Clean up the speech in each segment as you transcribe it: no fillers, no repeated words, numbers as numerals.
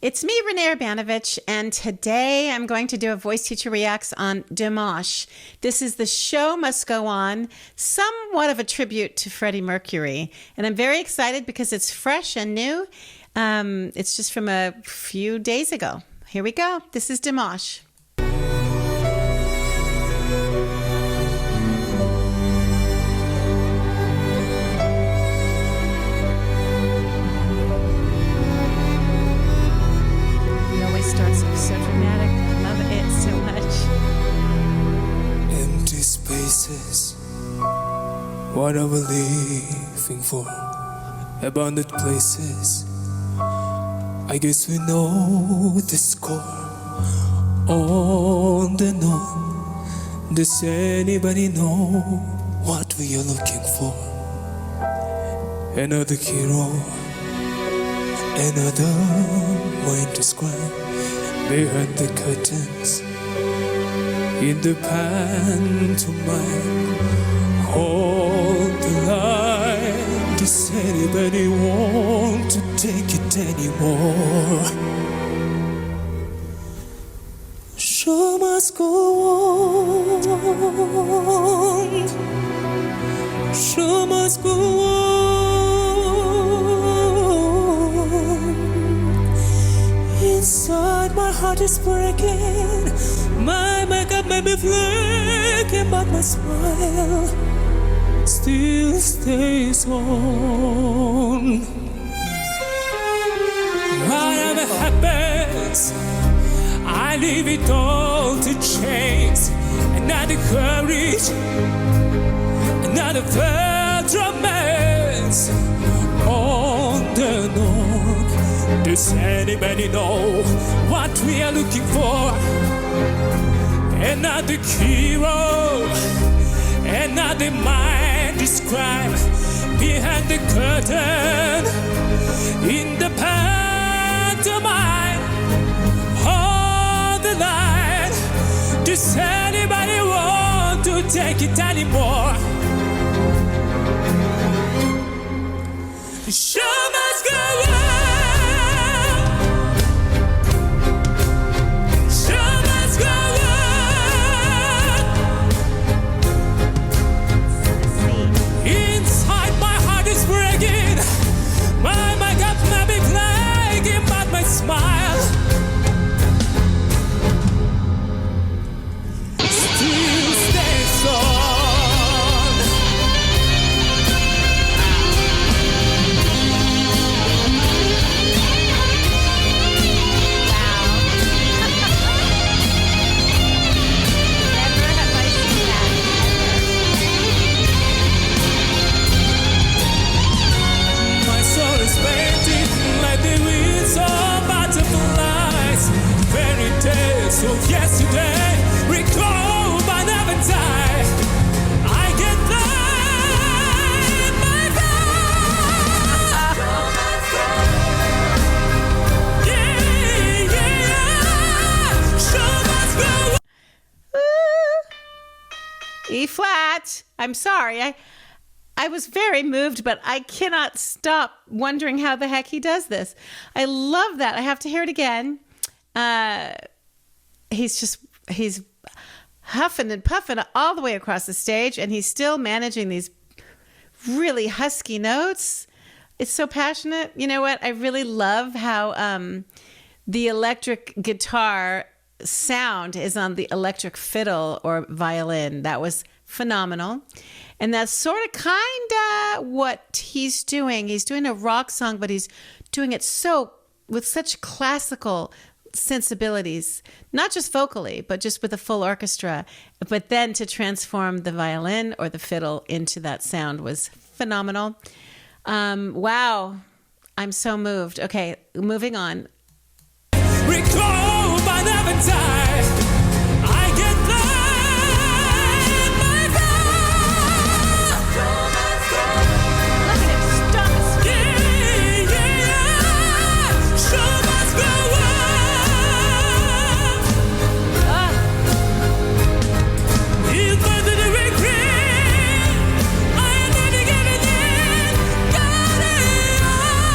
It's me, Renee Urbanovich, and today I'm going to do a Voice Teacher Reacts on Dimash. This is The Show Must Go On, somewhat of a tribute to Freddie Mercury. And I'm very excited because it's fresh and new. It's just from a few days ago. Here we go. This is Dimash. Starts off so dramatic. I love it so much. Empty spaces, what are we living for? Abandoned places, I guess we know the score. On and on, does anybody know what we are looking for? Another hero, another mind to describe. Behind the curtains, in the pantomime, hold the line. Does anybody want to take it anymore? Show must go on. Show must go on. Inside my heart is breaking. My makeup may be flaking, but my smile still stays on. Whatever happens, I leave it all to chance. Another courage, another failed romance. On and on. Does anybody know what we are looking for? Another hero, another mind described behind the curtain, in the pantomime, hold the line. Does anybody want to take it anymore? The show must go on. Smile still stays on. Never have I seen that, ever. My soul is painted like the wings of butterflies. Fairy tales of yesterday, recall but never die. I can fly my fire. Yeah, yeah. Show must go on. E flat. I'm sorry. I was very moved, but I cannot stop wondering how the heck he does this. I love that. I have to hear it again. He's huffing and puffing all the way across the stage, and he's still managing these really husky notes. It's so passionate. You know what? I really love how the electric guitar sound is on the electric fiddle or violin. That was phenomenal. And that's sort of kind of what he's doing. He's doing a rock song, but he's doing it with such classical sensibilities, not just vocally, but just with a full orchestra. But then to transform the violin or the fiddle into that sound was phenomenal. Wow. I'm so moved. Okay, moving on. Recall but never die. I can fly my fire. Look at him. Stop it. Yeah, yeah. Show must go on. He's under the regret. I am never giving in. Got it all.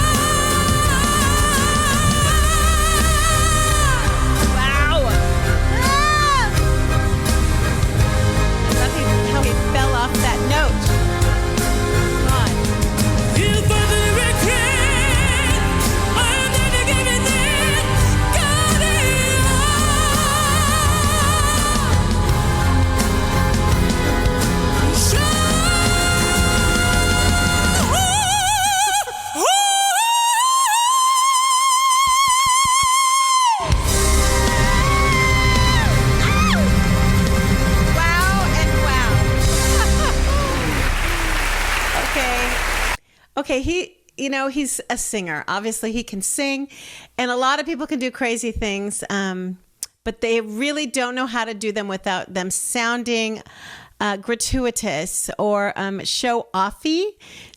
Okay, he's a singer. Obviously, he can sing, and a lot of people can do crazy things, but they really don't know how to do them without them sounding gratuitous or show-offy.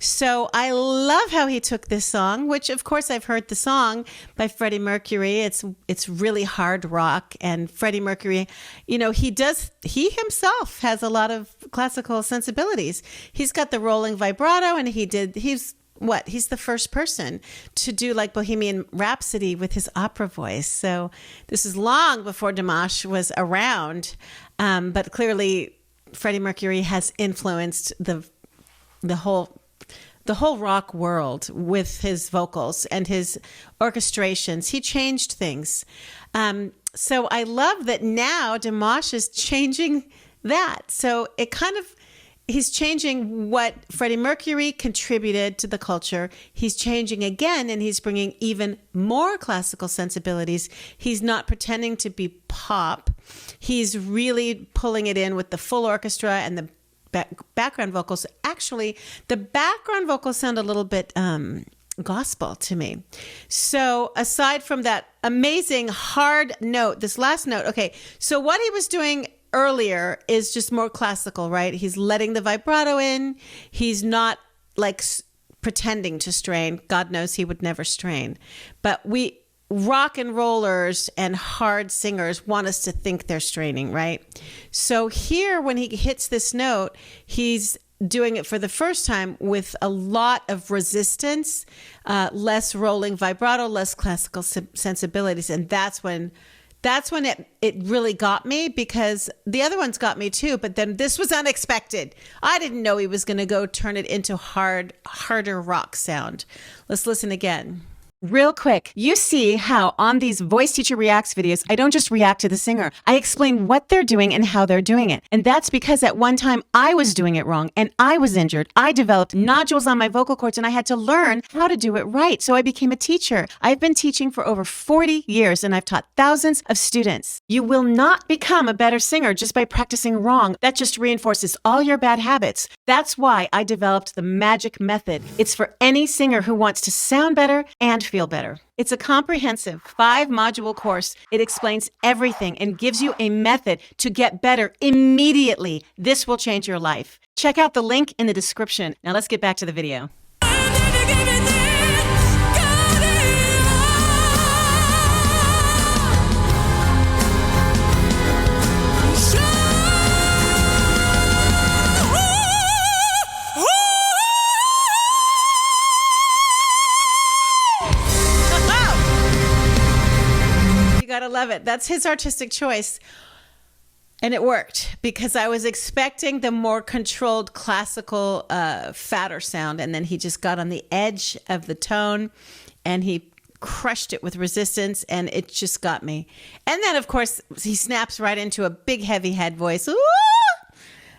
So I love how he took this song, which of course I've heard the song by Freddie Mercury. It's really hard rock, and Freddie Mercury, he himself has a lot of classical sensibilities. He's got the rolling vibrato, and he's the first person to do like Bohemian Rhapsody with his opera voice. So this is long before Dimash was around, but clearly Freddie Mercury has influenced the whole rock world with his vocals and his orchestrations. He changed things. So I love that now Dimash is changing that. So he's changing what Freddie Mercury contributed to the culture. He's changing again, and he's bringing even more classical sensibilities. He's not pretending to be pop. He's really pulling it in with the full orchestra and the background vocals. Actually, the background vocals sound a little bit gospel to me. So aside from that amazing hard note, this last note, okay, so what he was doing earlier is just more classical, right? He's letting the vibrato in. He's not like pretending to strain. God knows he would never strain. But we rock and rollers and hard singers want us to think they're straining, right? So here, when he hits this note, he's doing it for the first time with a lot of resistance, less rolling vibrato, less classical sensibilities. And that's when it really got me, because the other ones got me too, but then this was unexpected. I didn't know he was going to go turn it into harder rock sound. Let's listen again. Real quick, you see how on these Voice Teacher Reacts videos, I don't just react to the singer. I explain what they're doing and how they're doing it. And that's because at one time I was doing it wrong and I was injured. I developed nodules on my vocal cords and I had to learn how to do it right. So I became a teacher. I've been teaching for over 40 years and I've taught thousands of students. You will not become a better singer just by practicing wrong. That just reinforces all your bad habits. That's why I developed the magic method. It's for any singer who wants to sound better and feel better. It's a comprehensive 5-module course. It explains everything and gives you a method to get better immediately. This will change your life. Check out the link in the description. Now let's get back to the video. Gotta love it. That's his artistic choice. And it worked, because I was expecting the more controlled classical fatter sound, and then he just got on the edge of the tone and he crushed it with resistance, and it just got me. And then of course he snaps right into a big heavy head voice. Ooh!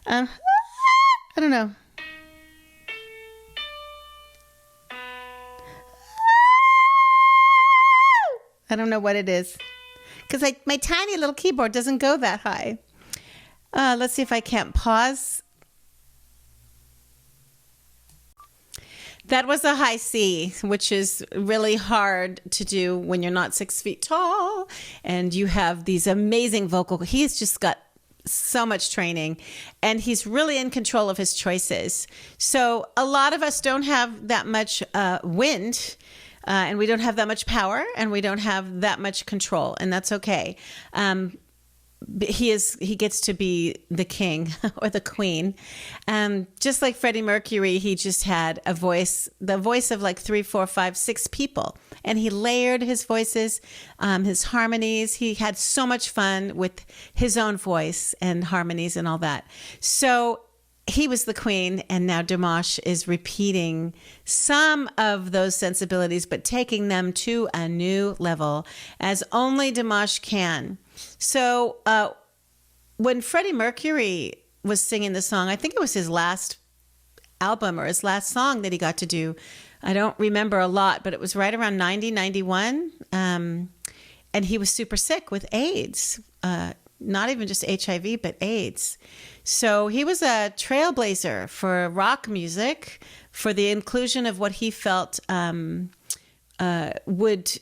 I don't know. I don't know what it is, because my tiny little keyboard doesn't go that high. Let's see if I can't pause. That was a high C, which is really hard to do when you're not 6 feet tall and you have these amazing vocal. He's just got so much training and he's really in control of his choices. So a lot of us don't have that much wind. And we don't have that much power, and we don't have that much control, and that's okay. He gets to be the king or the queen. Just like Freddie Mercury, he just had the voice of like 3, 4, 5, 6 people, and he layered his voices, his harmonies. He had so much fun with his own voice and harmonies and all that. So he was the queen, and now Dimash is repeating some of those sensibilities, but taking them to a new level, as only Dimash can. So when Freddie Mercury was singing the song, I think it was his last album or his last song that he got to do. I don't remember a lot, but it was right around 90, 91. And he was super sick with AIDS, not even just HIV, but AIDS. So he was a trailblazer for rock music, for the inclusion of what he felt would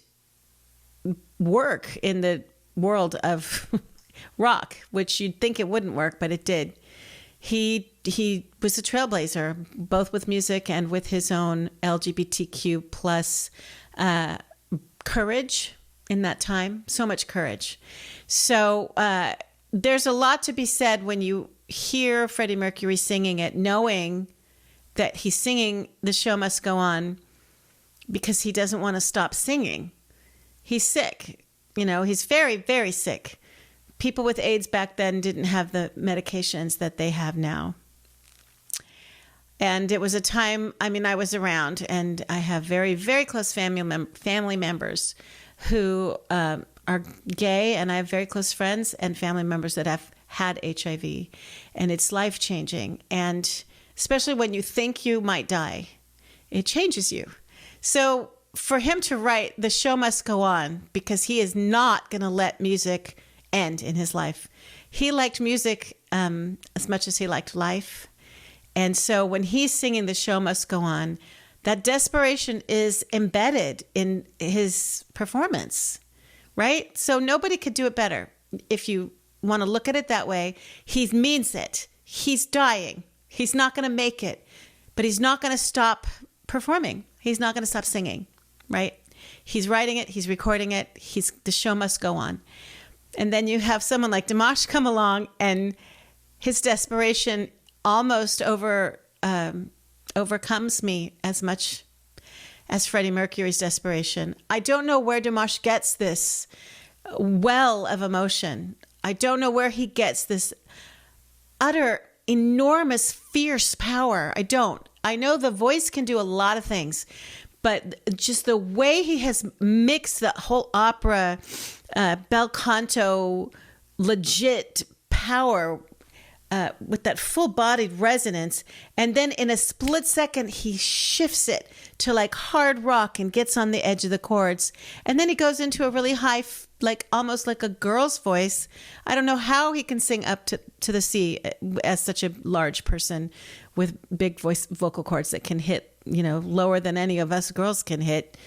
work in the world of rock, which you'd think it wouldn't work, but it did. He was a trailblazer, both with music and with his own LGBTQ plus courage in that time. So much courage. So there's a lot to be said when you hear Freddie Mercury singing it, knowing that he's singing "The Show Must Go On" because he doesn't want to stop singing. He's sick. He's very, very sick. People with AIDS back then didn't have the medications that they have now. And it was a time, I was around, and I have very, very close family members who are gay, and I have very close friends and family members that have had HIV, and it's life-changing. And especially when you think you might die, it changes you. So for him to write "The Show Must Go On" because he is not going to let music end in his life. He liked music as much as he liked life. And so when he's singing "The Show Must Go On," that desperation is embedded in his performance, right? So nobody could do it better. If you want to look at it that way, he means it. He's dying. He's not going to make it, but he's not going to stop performing. He's not going to stop singing, right? He's writing it. He's recording it. The show must go on. And then you have someone like Dimash come along, and his desperation almost overcomes me as much as Freddie Mercury's desperation. I don't know where Dimash gets this well of emotion. I don't know where he gets this utter, enormous, fierce power. I don't. I know the voice can do a lot of things, but just the way he has mixed the whole opera, bel canto, legit power with that full-bodied resonance, and then in a split second he shifts it to like hard rock and gets on the edge of the chords, and then he goes into a really high, like almost like a girl's voice. I don't know how he can sing up to the sea as such a large person with big vocal cords that can hit, lower than any of us girls can hit.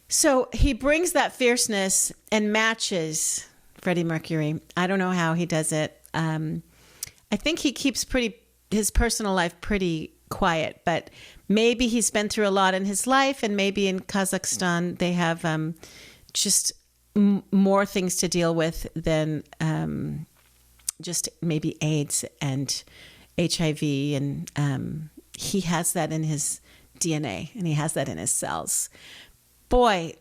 So he brings that fierceness and matches Freddie Mercury. I don't know how he does it. I think he keeps his personal life pretty quiet, but maybe he's been through a lot in his life, and maybe in Kazakhstan they have just more things to deal with than just maybe AIDS and HIV, and he has that in his DNA, and he has that in his cells. Boy,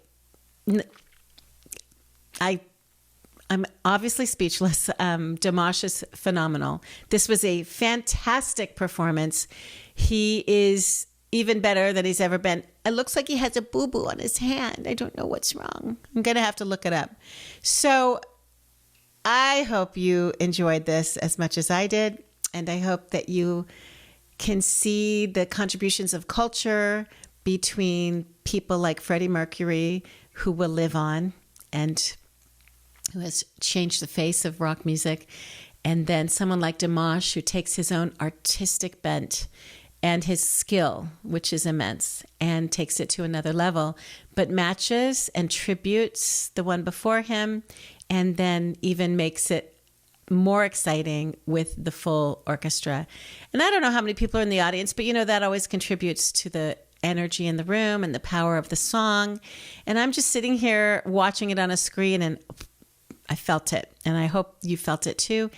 I'm obviously speechless. Dimash is phenomenal. This was a fantastic performance. He is even better than he's ever been. It looks like he has a boo-boo on his hand. I don't know what's wrong. I'm going to have to look it up. So I hope you enjoyed this as much as I did, and I hope that you can see the contributions of culture between people like Freddie Mercury, who will live on and who has changed the face of rock music, and then someone like Dimash, who takes his own artistic bent and his skill, which is immense, and takes it to another level, but matches and tributes the one before him, and then even makes it more exciting with the full orchestra. And I don't know how many people are in the audience, but that always contributes to the energy in the room and the power of the song. And I'm just sitting here watching it on a screen, and I felt it, and I hope you felt it too.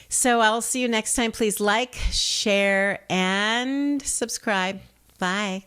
So I'll see you next time. Please like, share, and subscribe. Bye.